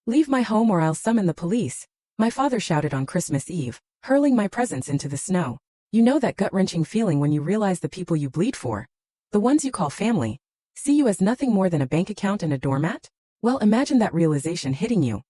Leave my home or I'll summon the police, my father shouted on Christmas Eve, hurling my presents into the snow. You know that gut-wrenching feeling when you realize the people you bleed for, the ones you call family, see you as nothing more than a bank account and a doormat? Well, imagine that realization hitting you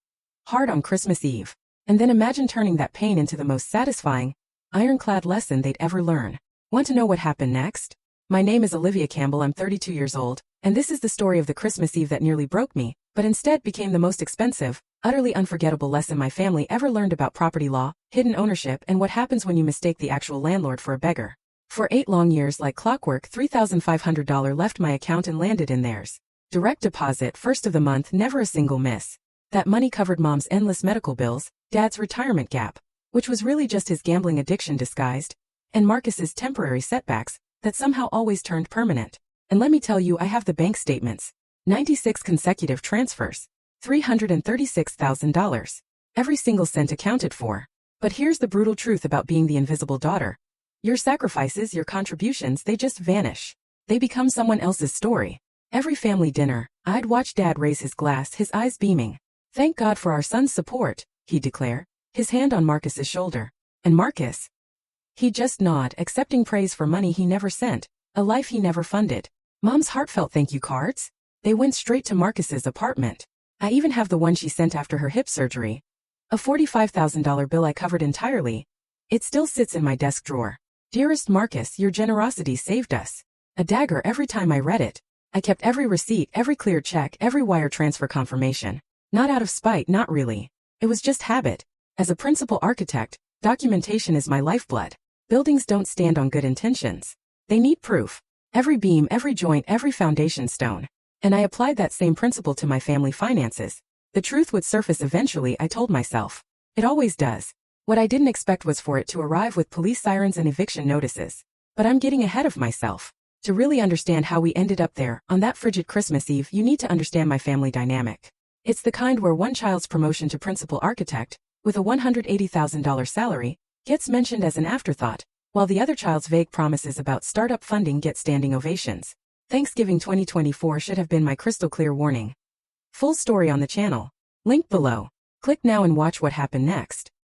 hard on Christmas Eve. And then imagine turning that pain into the most satisfying, ironclad lesson they'd ever learn. Want to know what happened next? My name is Olivia Campbell, I'm 32 years old, and this is the story of the Christmas Eve that nearly broke me, but instead became the most expensive, utterly unforgettable lesson my family ever learned about property law, hidden ownership, and what happens when you mistake the actual landlord for a beggar. For 8 long years like clockwork, $3,500 left my account and landed in theirs. Direct deposit, first of the month, never a single miss. That money covered Mom's endless medical bills, Dad's retirement gap, which was really just his gambling addiction disguised, and Marcus's temporary setbacks that somehow always turned permanent. And let me tell you, I have the bank statements. 96 consecutive transfers. $336,000. Every single cent accounted for. But here's the brutal truth about being the invisible daughter. Your sacrifices, your contributions, they just vanish. They become someone else's story. Every family dinner, I'd watch Dad raise his glass, his eyes beaming. Thank God for our son's support, he'd declare, his hand on Marcus's shoulder. And Marcus? He'd just nod, accepting praise for money he never sent, a life he never funded. Mom's heartfelt thank you cards? They went straight to Marcus's apartment. I even have the one she sent after her hip surgery. A $45,000 bill I covered entirely. It still sits in my desk drawer. Dearest Marcus, your generosity saved us. A dagger every time I read it. I kept every receipt, every cleared check, every wire transfer confirmation. Not out of spite, not really. It was just habit. As a principal architect, documentation is my lifeblood. Buildings don't stand on good intentions. They need proof. Every beam, every joint, every foundation stone. And I applied that same principle to my family finances. The truth would surface eventually, I told myself. It always does. What I didn't expect was for it to arrive with police sirens and eviction notices. But I'm getting ahead of myself. To really understand how we ended up there, on that frigid Christmas Eve, you need to understand my family dynamic. It's the kind where one child's promotion to principal architect, with a $180,000 salary, gets mentioned as an afterthought, while the other child's vague promises about startup funding get standing ovations. Thanksgiving 2024 should have been my crystal clear warning. Full story on the channel. Link below. Click now and watch what happened next.